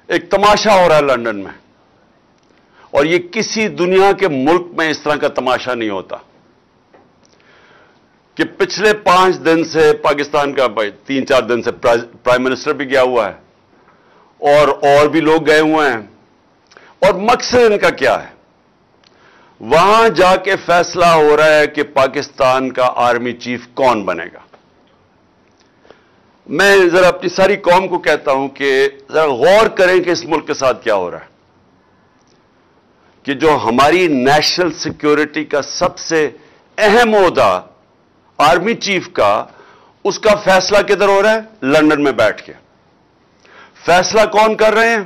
ایک تماشا ہو رہا ہے لندن میں، اور یہ کسی دنیا کے ملک میں اس طرح کا تماشا نہیں ہوتا کہ پچھلے 5 دن سے پاکستان کا 3-4 دن سے پرائم منسٹر بھی گیا ہوا ہے اور بھی لوگ گئے ہوئے ہیں، اور مقصد ان کا کیا ہے؟ وہاں جا کے فیصلہ ہو رہا ہے کہ پاکستان کا آرمی چیف کون بنے گا۔ میں ذرا اپنی ساری قوم کو کہتا ہوں کہ ذرا غور کریں کہ اس ملک کے ساتھ کیا ہو رہا ہے، کہ جو ہماری نیشنل سیکیورٹی کا سب سے اہم عہدہ آرمی چیف کا، اس کا فیصلہ کدھر ہو رہا ہے؟ لندن میں بیٹھ کے۔ فیصلہ کون کر رہے ہیں؟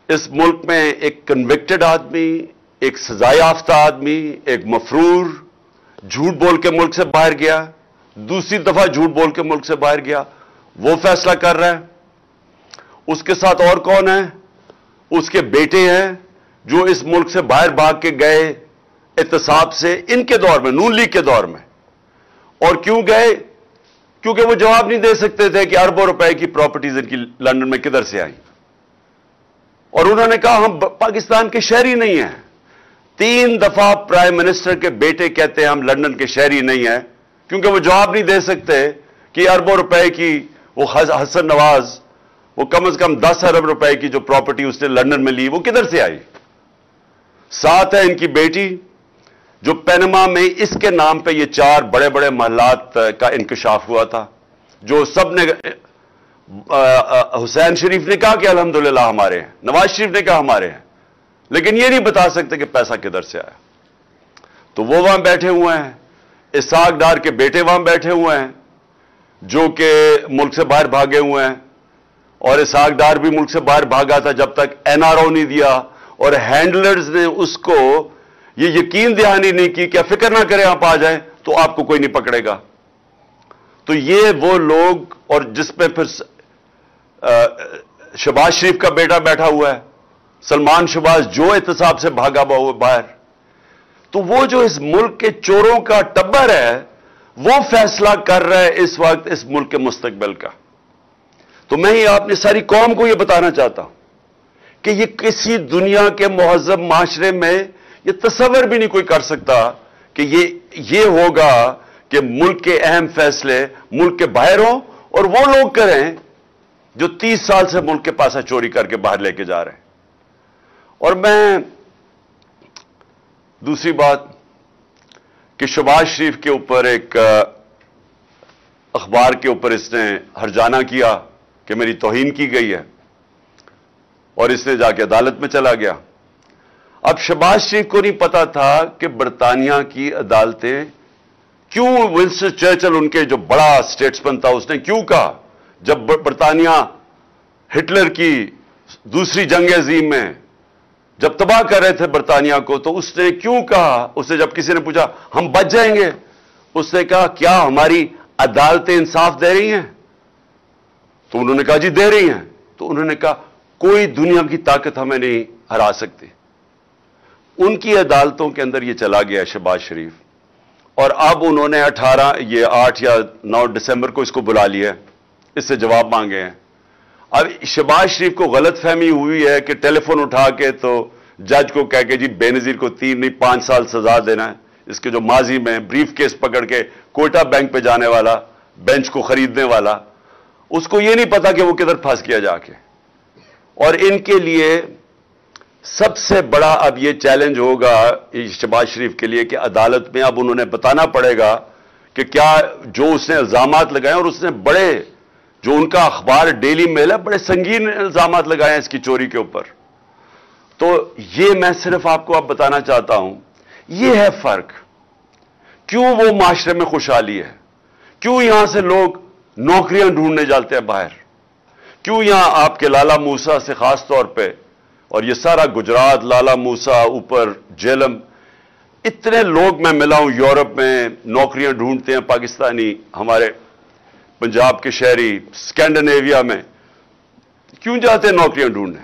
اس ملک میں ایک کنوکٹڈ آدمی، ایک سزا یافتہ آدمی، ایک مفرور جھوٹ بول کے ملک سے باہر گیا، دوسری دفعہ جھوٹ بول کے ملک سے باہر گیا، وہ فیصلہ کر رہا ہے۔ اس کے ساتھ اور کون ہے؟ اس کے بیٹے ہیں جو اس ملک سے باہر بھاگ کے گئے احتساب سے، ان کے دور میں، نون لیگ کے دور میں۔ اور کیوں گئے؟ کیونکہ وہ جواب نہیں دے سکتے تھے کہ اربوں روپے کی پراپرٹیز ان کی لندن میں کدھر سے آئیں، اور انہوں نے کہا ہم پاکستان کے شہری نہیں ہیں۔ 3 دفعہ پرائم منسٹر کے بیٹے کہتے ہیں ہم لندن کے شہری نہیں ہیں، کیونکہ وہ جواب نہیں دے سکتے کہ اربوں روپے کی وہ حسن نواز، وہ کم از کم 10 ارب روپے کی جو پراپرٹی اس نے لندن میں لی، وہ کدھر سے آئی۔ ساتھ ہے ان کی بیٹی جو پینما میں اس کے نام پہ یہ 4 بڑے بڑے محلات کا انکشاف ہوا تھا، جو سب نے حسین شریف نے کہا کہ الحمدللہ ہمارے ہیں، نواز شریف نے کہا ہمارے ہیں، لیکن یہ نہیں بتا سکتے کہ پیسہ کدھر سے آیا۔ تو وہ وہاں بیٹھے ہوئے ہیں، اسحاق ڈار کے بیٹے وہاں بیٹھے ہوئے ہیں جو کہ ملک سے باہر بھاگے ہوئے ہیں، اور اسحاق ڈار بھی ملک سے باہر بھاگا تھا جب تک NRO نہیں دیا، اور ہینڈلرز نے اس کو یہ یقین دہانی نہیں کی کہ فکر نہ کریں آپ آ جائیں تو آپ کو کوئی نہیں پکڑے گا۔ تو یہ وہ لوگ، اور جس پہ پھر شہباز شریف کا بیٹا بیٹھا ہوا ہے، سلمان شہباز، جو احتساب سے بھاگا ہوا باہر۔ تو وہ جو اس ملک کے چوروں کا ٹبر ہے، وہ فیصلہ کر رہا ہے اس وقت اس ملک کے مستقبل کا۔ تو میں یہ اپنی ساری قوم کو یہ بتانا چاہتا ہوں کہ یہ کسی دنیا کے مہذب معاشرے میں یہ تصور بھی نہیں کوئی کر سکتا کہ یہ ہوگا کہ ملک کے اہم فیصلے ملک کے باہر ہوں اور وہ لوگ کریں جو 30 سال سے ملک کے پاسا چوری کر کے باہر لے کے جا رہے ہیں۔ اور میں دوسری بات کہ شہباز شریف کے اوپر ایک اخبار کے اوپر اس نے ہرجانہ کیا کہ میری توہین کی گئی ہے، اور اس نے جا کے عدالت میں چلا گیا۔ اب شہباز شریف کو نہیں پتا تھا کہ برطانیہ کی عدالتیں کیوں، ونسٹن چرچل ان کے جو بڑا اسٹیٹسمین تھا، اس نے کیوں کہا جب برطانیہ ہٹلر کی دوسری جنگ عظیم میں جب تباہ کر رہے تھے برطانیہ کو، تو اس نے کیوں کہا، اسے جب کسی نے پوچھا ہم بچ جائیں گے، اس نے کہا کیا ہماری عدالتیں انصاف دے رہی ہیں؟ تو انہوں نے کہا جی دے رہی ہیں۔ تو انہوں نے کہا کوئی دنیا کی طاقت ہمیں نہیں ہرا سکتی۔ ان کی عدالتوں کے اندر یہ چلا گیا شہباز شریف، اور اب انہوں نے 8 یا 9 دسمبر کو اس کو بلا لیا، اس سے جواب مانگے ہیں۔ اب شہباز شریف کو غلط فہمی ہوئی ہے کہ ٹیلی فون اٹھا کے تو جج کو کہہ کے جی بے نظیر کو 3 نہیں 5 سال سزا دینا ہے، اس کے جو ماضی میں بریف کیس پکڑ کے کوئٹہ بینک پہ جانے والا، بینچ کو خریدنے والا، اس کو یہ نہیں پتا کہ وہ کدھر پھنس گیا جا کے۔ اور ان کے لیے سب سے بڑا اب یہ چیلنج ہوگا شہباز شریف کے لیے کہ عدالت میں اب انہوں نے بتانا پڑے گا کہ کیا جو اس نے الزامات لگائے، اور اس نے بڑے، جو ان کا اخبار ڈیلی میل ہے، بڑے سنگین الزامات لگائے ہیں اس کی چوری کے اوپر۔ تو یہ میں صرف آپ کو اب بتانا چاہتا ہوں، یہ ہے فرق۔ کیوں وہ معاشرے میں خوشحالی ہے، کیوں یہاں سے لوگ نوکریاں ڈھونڈنے جاتے ہیں باہر، کیوں یہاں آپ کے لالا موسیٰ سے خاص طور پہ، اور یہ سارا گجرات، لالا موسیٰ، اوپر جیلم، اتنے لوگ میں ملا ہوں یورپ میں نوکریاں ڈھونڈتے ہیں پاکستانی، ہمارے پنجاب کے شہری، اسکینڈینیویا میں کیوں جاتے ہیں نوکریاں ڈھونڈنے؟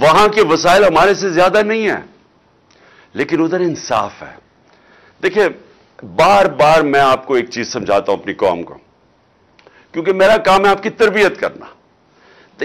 وہاں کے وسائل ہمارے سے زیادہ نہیں ہیں، لیکن ادھر انصاف ہے۔ دیکھیں، بار بار میں آپ کو ایک چیز سمجھاتا ہوں اپنی قوم کو، کیونکہ میرا کام ہے آپ کی تربیت کرنا۔